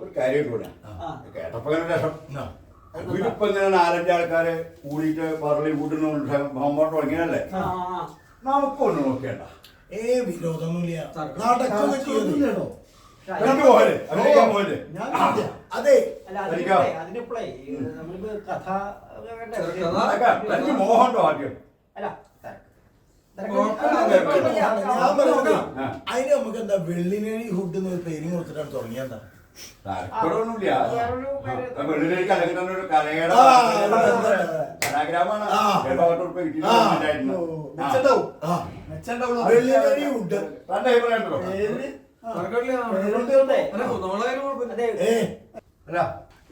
ഒരു കാര്യമായിട്ടില്ല കേട്ടപ്പോ രസം ഇവരിപ്പോ ഇങ്ങനെ 4-5 ആൾക്കാര് കൂടിയിട്ട് പറളി കൂട്ടുന്ന ഹോംവർക്ക് തുടങ്ങിയതല്ലേ നമുക്കൊന്നും നോക്കിയണ്ട വിരോധമൊന്നുമില്ല അതെ മോഹമുണ്ടോ ആദ്യം അതിന് നമുക്ക് എന്താ വെള്ളിനേഴി ഹുഡ് എന്ന് പേര് കൊടുത്തിട്ടാണ് തുടങ്ങിയെന്താ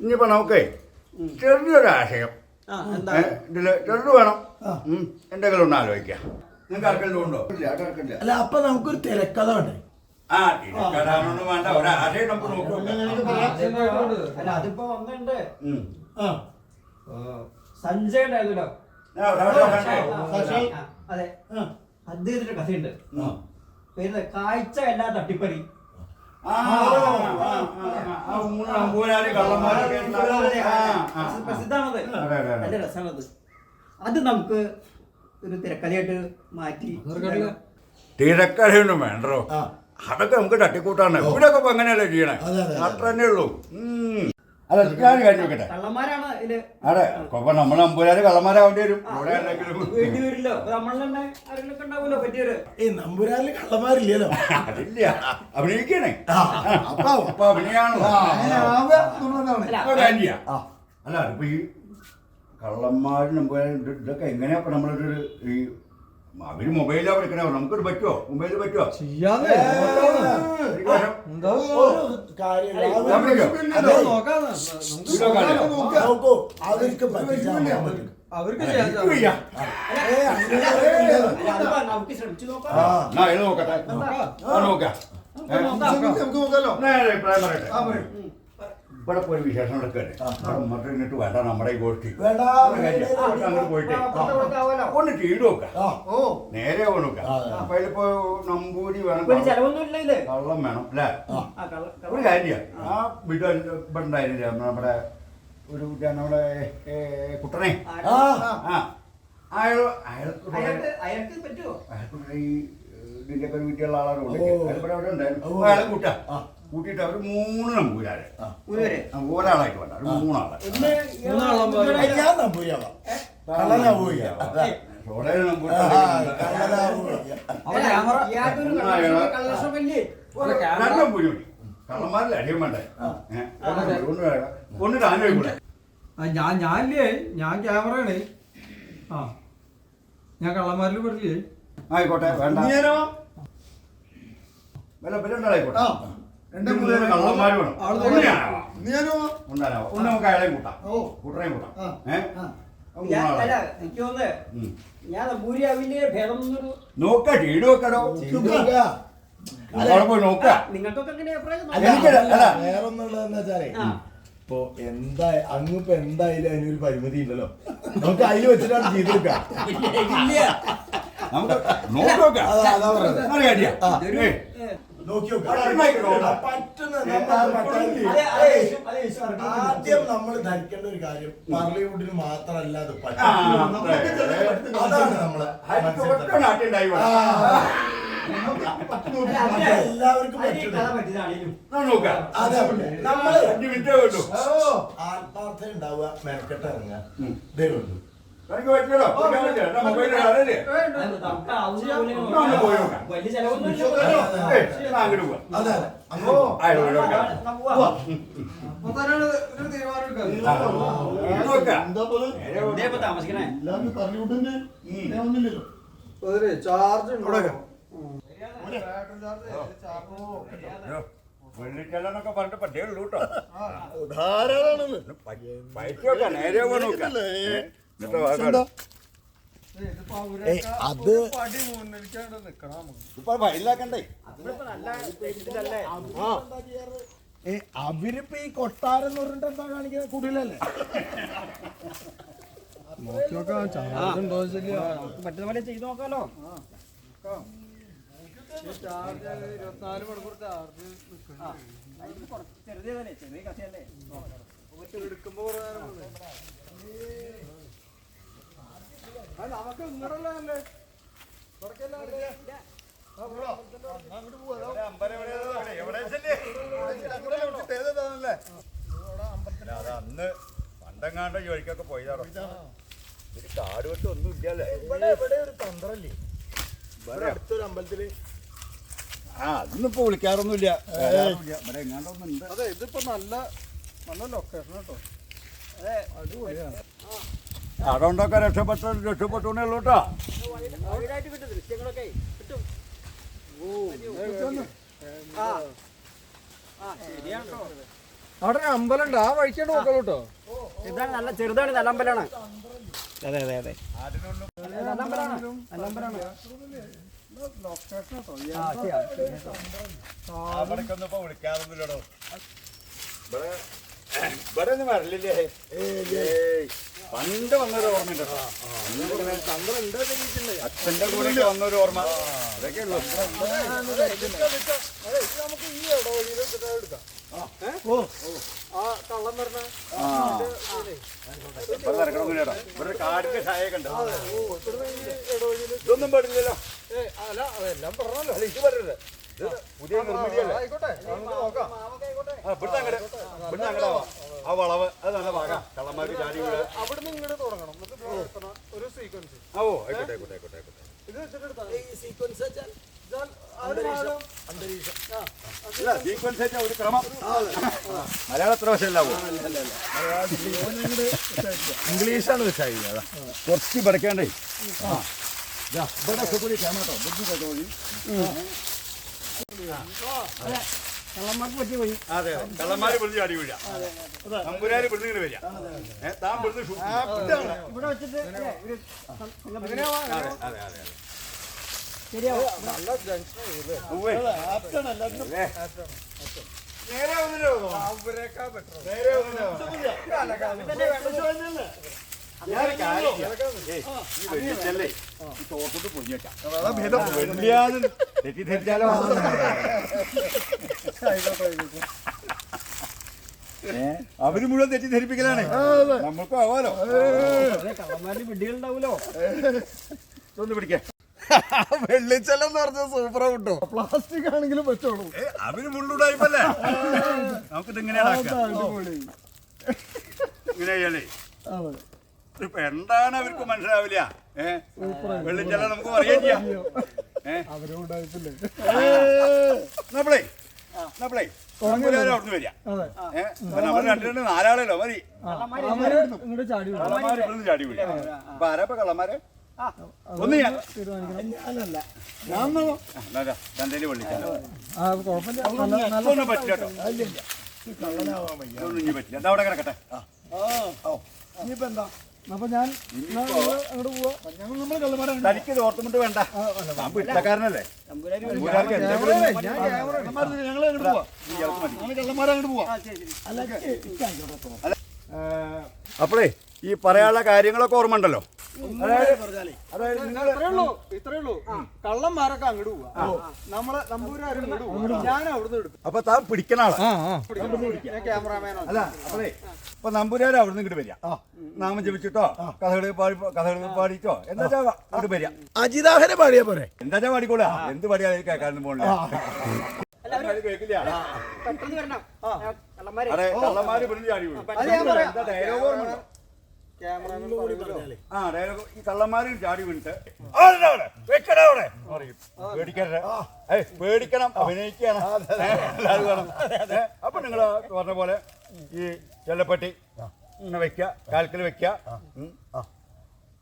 ഇനിയിപ്പോ നമുക്കേ ചെറിയൊരു ആശയം ഇതില് ചെറു വേണം എന്തെങ്കിലും ഒന്ന് ആലോചിക്കാം നിങ്ങൾക്ക് ആർക്കെങ്കിലും ഉണ്ടോ? അല്ല അപ്പൊ നമുക്കൊരു തിരക്കഥ വേണ്ടേ? തിരക്കഥാനൊന്നും വേണ്ട ഒരാശയം നമുക്ക് നോക്കാം. അതിപ്പോ വന്നിട്ടുണ്ട് സഞ്ജയ് ഉണ്ടായിരുന്നല്ലോ അതെ അദ്ദേഹത്തിന്റെ കഥയുണ്ട് പേര് കാഴ്ച എല്ലാ തട്ടിപ്പറി പ്രസിദ്ധാണത് നല്ല രസമാണത് അത് നമുക്ക് ഒരു തിരക്കഥയായിട്ട് മാറ്റി തിരക്കഥയൊന്നും വേണ്ടോ അതൊക്കെ നമുക്ക് തട്ടിക്കൂട്ടാണ് ഇവിടെയൊക്കെ ഇപ്പൊ എങ്ങനെയല്ലേ ചെയ്യണേ അത്ര തന്നെ ഉള്ളൂ അല്ല ഞാൻ കാര്യം നോക്കട്ടെ അതെ അപ്പൊ നമ്മളെ നമ്പൂരാര് കള്ളന്മാരാവേണ്ടി വരും നമ്പൂരാരില് കള്ളന്മാരില്ലല്ലോ അതില്ല അഭിനയിക്കണേ അപ്പൊ അഭിനയാണോ അല്ല ഇപ്പൊ ഈ കള്ളന്മാരും നമ്പൂരാരും ഇതൊക്കെ എങ്ങനെയാ ഇപ്പൊ നമ്മളൊരു ഈ അവര് മൊബൈലാ പഠിക്കണോ നമുക്കൊരു പറ്റുമോ മൊബൈലിൽ പറ്റുമോ ഇവിടെ പോയി വിശേഷം നടക്കല്ലേ മറ്റു ഇങ്ങോട്ട് വേണ്ട നമ്മുടെ ഈ ഗോഷ്ഠി അങ്ങോട്ട് പോയിട്ട് ഒന്ന് ചെയ്തു നോക്കാം നേരെ നോക്കാം അപ്പൊ അതിലിപ്പോ നമ്പൂരി വേണം കള്ളം വേണം അല്ലേ ഒരു കാര്യം ആ വീട്ടിൽ ഇവിടെ ഉണ്ടായിരുന്നില്ല നമ്മുടെ ഒരു നമ്മുടെ കുട്ടനെ അയാൾക്ക് ഈ ഇതിന്റെയൊക്കെ ഒരു വീട്ടിലുള്ള ആളാണ് അവിടെ ഉണ്ടായിരുന്നു അയാളെ കൂട്ടാ കൂട്ടിയിട്ട് അവര് 3 നമ്പൂരാര് ഒരാളായിട്ട് വേണ്ട 3 ആളെ നമ്പൂരി കള്ളന്മാരിൽ അടിയും വേണ്ടേ ഒന്ന് താനൂടെ ഞാൻ ക്യാമറയാണ് ഞാൻ കള്ളന്മാരിൽ പെടില്ലേ ആയിക്കോട്ടെ വേണ്ട വില ആയിക്കോട്ടെ കള്ളന്മാര് വേണം ഒന്ന് നമുക്ക് അയാളെ കൂട്ടാം കൂട്ടറേയും കൂട്ടാം നോക്ക ചീട് വെക്കടോ പോയി നോക്ക വേറൊന്നുള്ളതെന്ന് വെച്ചാലേ ഇപ്പൊ എന്താ അങ്ങിപ്പോ എന്തായാലും അതിനൊരു പരിമിതി ഉണ്ടല്ലോ നമുക്ക് അതിൽ വെച്ചിട്ടാണ് ചെയ്തെടുക്കാം നമുക്ക് നോക്കാം ആദ്യം നമ്മൾ ധരിക്കേണ്ട ഒരു കാര്യം പാർലിവുഡിന് മാത്രമല്ല അത് അതാണ് നമ്മള് എല്ലാവർക്കും ആത്മാർത്ഥ ഉണ്ടാവുക മെനക്കെട്ട് ഇറങ്ങുക ഇതേയുള്ളൂ വെള്ളിച്ചെല്ലൊക്കെ പറഞ്ഞിട്ട് പറ്റേ ഉള്ളൂ കേട്ടോ ധാരാളമാണ് നേരെ അത് വയലാക്കണ്ടേ അവരിപ്പോ ഈ കൊട്ടാരം എന്ന് പറഞ്ഞിട്ട് എന്താ കാണിക്കുന്നത് കൂടുതലല്ലേ പറ്റുന്ന പോലെ ചെയ്ത് നോക്കാലോ 24 മണിക്കൂർ ചാർജ് ചെറുതല്ലേ ചെറിയ കഥയല്ലേ എടുക്കുമ്പോ നമുക്ക് ഇങ്ങോട്ടല്ലേ അന്ന് പണ്ടെങ്ങാണ്ട ജോലിക്കൊക്കെ പോയതാണോ ഒരു കാട് വെട്ടും ഒന്നും ഇല്ലല്ലേ ഇവിടെ ഒരു തന്ത്രല്ലേ അടുത്തൊരു അമ്പലത്തില് അതൊന്നിപ്പോ വിളിക്കാറൊന്നുമില്ല ഇവിടെ എങ്ങാണ്ടൊന്നും ഉണ്ട്. അതെ ഇതിപ്പോ നല്ല ലൊക്കേഷൻ കേട്ടോ. അതുകൊണ്ടൊക്കെ രക്ഷപ്പെട്ടേ ഉള്ളൂ കേട്ടോ. ദൃശ്യങ്ങളൊക്കെ കിട്ടും. അവിടെ ഒരു അമ്പലമുണ്ട്, ആ വഴിക്കാണ്ട് നോക്കാം കേട്ടോ. ഇതാണ് നല്ല ചെറുതാണ്, നല്ല അമ്പലമാണ്. അതെ അതെ അതെ നല്ല അമ്പലമാണ്. ലൊക്കേഷൻ കേട്ടോ. അവിടേക്കൊന്നും ഇപ്പൊ വിളിക്കാറൊന്നുമില്ലടോ. ഇവിടെ ഒന്നും വരലില്ലേ? പണ്ട് വന്നൊരു ഓർമ്മയുണ്ട് കേട്ടോ. അച്ഛൻ്റെ കൂടെ വന്നൊരു ഓർമ്മ, അതൊക്കെ ഉള്ളു. നമുക്ക് ഈ ഇടവഴിയിൽ എടുക്കാം. ആ കള്ളം പറഞ്ഞ ഇവിടെ കാടിന്റെ ഛായൊക്കെ ഉണ്ട്. ഇടവഴിയിൽ ഇതൊന്നും പാടില്ലല്ലോ. അല്ല അതെല്ലാം പറഞ്ഞല്ലോ. ഇത് പറയരുത്, പുതിയ നിർമ്മിതിയല്ലേ. ആയിക്കോട്ടെ, നമുക്ക് നോക്കാം. ഇവിടുന്ന് അങ്ങടെ ആ വളവ് അത് നല്ല ഭാഗം. കള്ളന്മാർക്ക് ചാടി വീട്. അവിടുന്ന് ഇങ്ങോട്ട് തുടങ്ങണം. ഒരു സീക്വൻസ്. ഓ ആയിക്കോട്ടെ ആയിക്കോട്ടെ ആയിക്കോട്ടെ ആയിക്കോട്ടെ. ഇത് വെച്ചിട്ട് ഈ സീക്വൻസ് വെച്ചാൽ അന്തരീക്ഷം ഇല്ല, സീക്വൻസ് ആയിട്ട് ഒരു ക്രമം. മലയാളം എത്ര വശമല്ലാവോ? ഇംഗ്ലീഷാണ് വെച്ചാൽ കുറച്ച് പഠിക്കാണ്ടേ. ഇവിടെ കൂടി ക്യാമറ ബുദ്ധി. കള്ളന്മാർക്ക് പറ്റിയ വഴി. അതെ കള്ളന്മാര് വിളിച്ച് ചാടി വീഴ, നമ്പുരാര് വിളിച്ച് ഇങ്ങനെ വരിക, താൻ വിളിച്ച് ഇവിടെ വെച്ചിട്ട് അതെ അതെ അതെ ശരിയാവും. നല്ല ജംഗ്ഷൻ നേരെ ഒന്നില്ലോ നേരെ ഒന്നില്ലോ. ഞാൻ കാര്യം ഈ വെള്ളിച്ചല്ലേ ഈ തോട്ടിട്ട് പൊഞ്ഞേക്കാം. വെള്ളിയാന്ന് തെറ്റിദ്ധരിച്ചാലോ? അവര് മുഴുവൻ തെറ്റിദ്ധരിപ്പിക്കലാണ്. നമ്മൾക്കും ആവാലോ. കള്ളന്മാരിൽ വിഡ്ഢികളുണ്ടാവൂലോ. ഇതൊന്ന് പിടിക്കേ. വെള്ളിച്ചെല്ലാം എന്ന് പറഞ്ഞാൽ സൂപ്പറാ കിട്ടോ. പ്ലാസ്റ്റിക് ആണെങ്കിലും പറ്റുള്ളൂ. അവര് മുള്ളുടായ്പല്ലേ. നമുക്കിത് ഇങ്ങനെയാണ് ഇങ്ങനെ ചെയ്യണേ. ഇപ്പൊ എന്താണ് അവർക്ക് മനസ്സിലാവില്ല. വെള്ളിച്ചെല്ല നമുക്ക് പറയാൻ ചെയ്യാം. അവരുണ്ടായിട്ടില്ലേ നമ്മളെ അവിടുന്ന് വരിക. നമ്മൾ രണ്ടു നാലാളല്ലോ മതി. ഇങ്ങോട്ട് ചാടി കള്ളന്മാര് ഇവിടുന്ന് ചാടി വീഴ. അപ്പൊ ആരാപ്പ കള്ളന്മാര്? ഒന്ന് ഞാൻ രണ്ടേല് വെള്ളിച്ചെല്ല ഒന്നും പറ്റില്ല കേട്ടോ. ഇതൊന്നും ഇനി പറ്റില്ല. എന്താ അവിടെ കിടക്കട്ടെ. ഇനിയിപ്പോ എന്താ അപ്പൊ ഞാൻ അങ്ങോട്ട് പോവാ. നമ്മൾ കള്ളന്മാരാണ്. തനിക്ക് ഇത് ഓർത്തുകൊണ്ട് വേണ്ട. ഞാൻ പിറ്റക്കാരനല്ലേ. കള്ളന്മാരങ്ങോട്ട് പോവാ. അപ്പോഴേ ഈ പറയാനുള്ള കാര്യങ്ങളൊക്കെ ഓർമ്മ ഉണ്ടല്ലോ. അതായത് ഇത്രേ ഉള്ളൂ. കള്ളന്മാരൊക്കെ അങ്ങോട്ട് പോവാ. നമ്മളെ നമ്പൂരാരും ഇങ്ങോട്ട് പോവാ. ഞാൻ അവിടുന്ന് എടുക്കും. അപ്പൊ താൻ പിടിക്കണ ആളാ. ഞാൻ ക്യാമറാമാനാണ്. അല്ല അപ്പോഴേ ഇപ്പൊ നമ്പൂരാര് അവിടുന്ന് ഇങ്ങോട്ട് വരിക. നാമം ജപിച്ചിട്ടോ കഥകളി പാടിച്ചോ എന്താ ഇങ്ങോട്ട് വരിക. അജിതാഹനെ പാടിയാ പോരെ. എന്താ പാടിക്കോളാ. എന്ത് പാടിയാ കേൾക്കാനൊന്നും പോണില്ല. കേൾക്കില്ല. പെട്ടെന്ന് വരണം. കള്ളന്മാരെ അതെ കള്ളന്മാര് ഇവിടുന്ന് ചാടി വീഴും. എന്താ ഡയലോഗ് ഓർമ്മ ഉണ്ടോ? ആ ഡയലോഗ് ഈ കള്ളന്മാര് ചാടി വീണിട്ട് പേടിക്കരുത്. പേടിക്കണം, അഭിനയിക്കണം. അപ്പൊ നിങ്ങള് പറഞ്ഞ പോലെ ഈ ചെല്ലപ്പെട്ടി ഇങ്ങനെ വെക്ക, കാൽക്കൽ വെക്ക.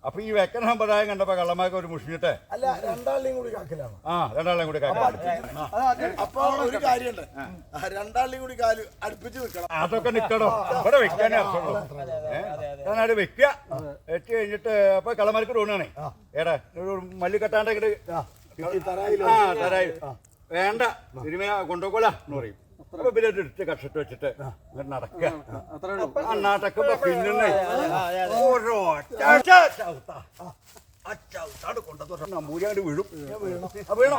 അപ്പൊ ഈ വെക്കണ സമ്പ്രദായം കണ്ടപ്പോ കള്ളന്മാർക്ക് ഒരു മുഷിഞ്ഞിട്ട് അല്ല രണ്ടാളിനെയും കൂടി കാക്കലാണ്. രണ്ടാളെയും കൂടി കാക്കാം. അപ്പൊ ഒരു കാര്യമുണ്ട്, രണ്ടാളിനെയും കൂടി കാല് അടുപ്പിച്ച് നിൽക്കണം. അതൊക്കെ നിക്കണോ ഇവിടെ വെക്കാനേ അർത്ഥമുള്ളൂ. ഞാനത് വെക്ക വെച്ച് കഴിഞ്ഞിട്ട് അപ്പൊ കള്ളന്മാർക്ക് തോന്നാണേ ഏടാ മല്ലി കെട്ടാണ്ട് തരായി വേണ്ട സിനിമ കൊണ്ടുപോകല എന്ന് പറയും. അപ്പൊ പിന്നെ എടുത്ത് കഷിട്ട് വെച്ചിട്ട് ഇങ്ങനെ നടക്കുക. നാട്ടൊക്കെ പിന്നെ അച്ചാട് കൊണ്ടു നമ്പൂരി അങ്ങോട്ട് വീഴും. വീണോ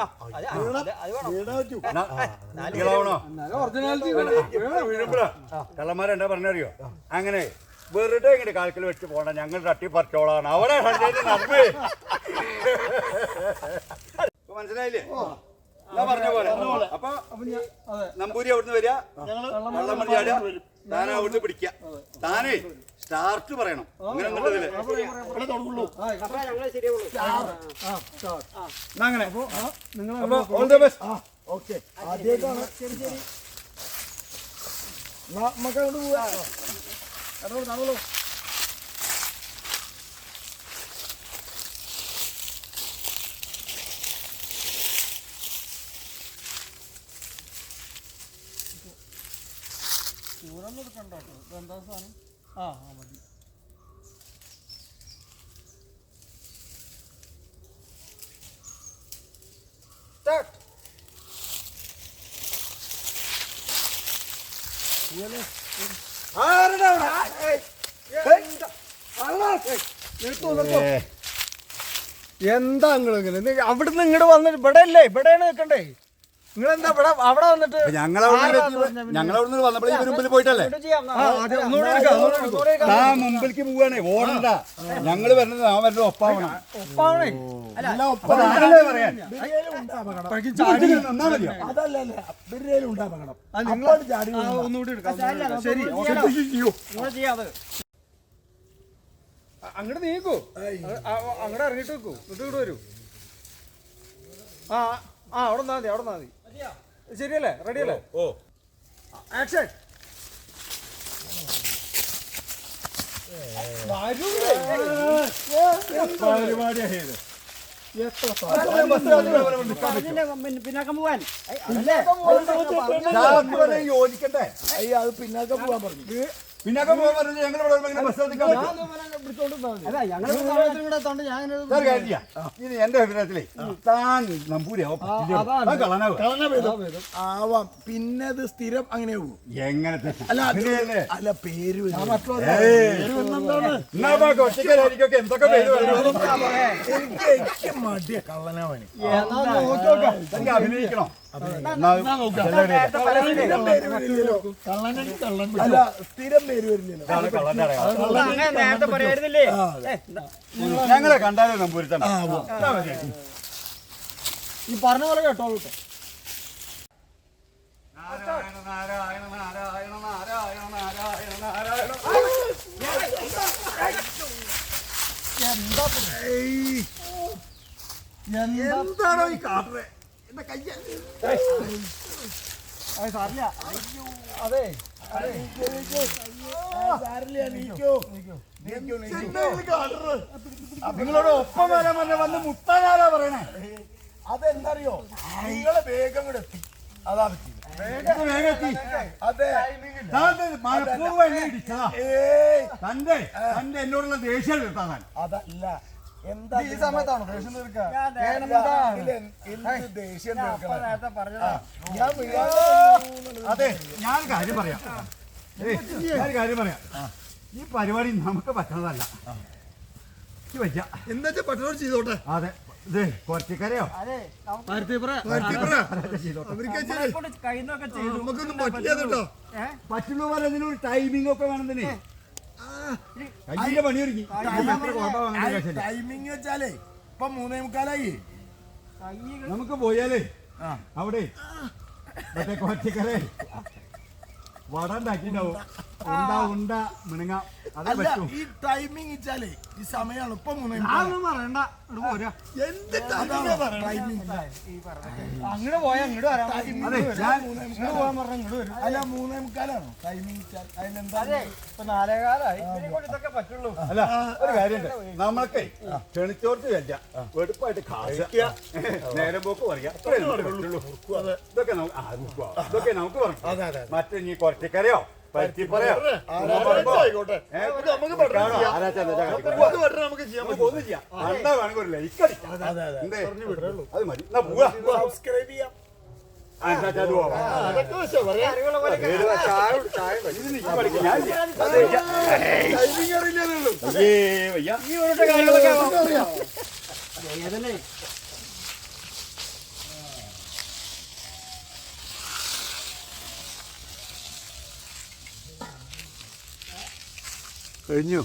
വീഴുമ്പോഴാ കള്ളന്മാരെന്താ പറഞ്ഞറിയോ? അങ്ങനെ വെറുതെ ഇങ്ങനെ കാൽക്കൽ വെച്ച് പോണ ഞങ്ങൾ തട്ടിപ്പറിച്ചോളാണ് അവിടെ നടന്നേ. മനസ്സിലായില്ലേ? പറഞ്ഞ പോലെ അപ്പൊ നമ്പൂരി അവിടുന്ന് വരിക, വെള്ളം മറിയാടുക, താൻ അവിടുന്ന് പിടിക്കുക. താനേ സ്റ്റാർട്ട് പറയണം. അങ്ങനെ ഒന്നുണ്ടതില് അങ്ങനെ ഓൾ ദ ബെസ്റ്റ്. ഓക്കെ ആദ്യമായിട്ടാണ്. ശരി ശരി നമുക്ക് അങ്ങോട്ട് പോവാ. നടന്നോളൂ. ചൂരൊന്നും എടുക്കണ്ട കേട്ടോ. ഇതെന്താ സാധനം? മതി. എന്താ നിങ്ങളിങ്ങനെ അവിടുന്ന് ഇങ്ങോട്ട് വന്നിട്ട് ഇവിടെ അല്ലേ? ഇവിടെയാണ് നിൽക്കണ്ടേ? നിങ്ങളെന്താ ഇവിടെ അവിടെ വന്നിട്ട്? ഞങ്ങളവിടുന്ന് വന്നപ്പോൾ ഈ മുമ്പിൽ പോയിട്ടല്ലേ മുമ്പിലേക്ക് പോവാണേ. ഓടണ്ട. ഞങ്ങള് വരുന്നത് ആ വരുന്നത് ഒപ്പാവണം. ഒപ്പാവണേ ഒന്നുകൂടി എടുക്കാം. ശരി അങ്ങോട്ട് നീക്കൂ. അങ്ങോട്ട് ഇറങ്ങിട്ട് വെക്കൂ. ഇങ്ങോട്ട് വരൂ. അവിടെ നിന്നാ മതി. അവിടെ നിന്നാ മതി. ശരിയല്ലേ? റെഡിയല്ലേ? ഓ ആക്ഷൻ. പിന്നാക്കം പോവാൻ യോജിക്കട്ടെ. അത് പിന്നാക്കം പോവാൻ പറഞ്ഞു. പിന്നാക്കം പോകാൻ പറഞ്ഞത് ഞങ്ങൾ ബസ് ഇത് എന്റെ അഭിപ്രായത്തിലേ താൻ നമ്പൂരിയാവും. ആവാം. പിന്നെ അത് സ്ഥിരം അങ്ങനെയാവും. എങ്ങനത്തെ അല്ല പേര് ഒറ്റയ്ക്കായിരിക്കൊക്കെ എന്തൊക്കെ പേര് എനിക്ക് മടിയ കള്ളനാവാന്. അഭിനയിക്കണം. അല്ല സ്ഥിരം പേര് വരില്ലല്ലോ. നേരത്തെ പറയായിരുന്നില്ലേ? ഞങ്ങളെ കണ്ടാലേ നമ്പൂരിത്തം. ഈ പറഞ്ഞ പോലെ കേട്ടോളൂ. നാരായണ നാരായണ നാരായണ നാരായണ നാരായണ നാരായണ. എന്താണോ ഈ കാട്ടറെ? എന്റെ കയ്യ സാറില്ല. അതെ നിങ്ങളോട് ഒപ്പം വരാൻ വന്ന് മുത്താനാരാ പറയണേ? അതെന്തറിയോ? നിങ്ങളെ വേഗം കൂടെ എത്തി. അതാ പറ്റി. വേഗം എത്തി. അതെ മനഃപൂർവ്വം എന്നെ ഇടിച്ചതാ. തന്റെ എന്നോടുള്ള ദേഷ്യം തീർത്താൻ. അതല്ല എന്താ ഈ സമയത്താണോ ദേഷ്യം തീർക്കാൻ? ദേഷ്യം അതെ ഞാൻ കാര്യം പറയാം. ഈ പരിപാടി നമുക്ക് പറ്റുന്നതല്ല. എന്താ പട്ടണോട് ചെയ്തോട്ടെ. അതെ ഇത് കുറച്ചിക്കരയോ നമുക്കൊന്നും പറ്റില്ല കേട്ടോ. പറ്റുള്ള പോലെ അതിനൊരു ടൈമിംഗ് ഒക്കെ വേണം തന്നെ. കയ്യിന്റെ പണി ഒരുങ്ങി. ടൈമിങ് വെച്ചാലേ ഇപ്പൊ 3:45 നമുക്ക് പോയാലേ അവിടെ മറ്റേ കൊച്ചിക്കര വട ഉണ്ടാക്കിണ്ടാവും. ഉണ്ട മിണുങ്ങ അതേ പറ്റും. ഈ ടൈമിങ് വെച്ചാലേ ഈ സമയമാണ് ഇപ്പൊ 3:45. പറയണ്ട. എന്ത് ടൈമിങ് അങ്ങോട്ട് പോയാ ഇങ്ങോട്ട് വരാം. പോകാൻ പറഞ്ഞ ഇങ്ങോട്ട് വരും. അല്ല 3:45 ടൈമിങ് വെച്ചാൽ അതിനെന്താ? ഇപ്പൊ 4:15 ഇതൊക്കെ പറ്റുള്ളൂ. അല്ല ഒരു കാര്യമുണ്ട്. നമ്മൾക്ക് ക്ഷണിച്ചോർത്ത് ചെല്ല വെടുപ്പായിട്ട് കാശിക്കുക, നേരം പോക്ക് പറയാ. ഇതൊക്കെ നമുക്ക് പറഞ്ഞു. മറ്റേ നീ കുറച്ചിക്കരയോ പറ്റി പറയാ എന്താ വേണമെങ്കിൽ ഒരു ലൈക്ക് അടിക്കാം. അത് മതി. സബ്സ്ക്രൈബ് ചെയ്യാം. കാര്യങ്ങളൊക്കെ ഏതല്ലേ കഴിഞ്ഞു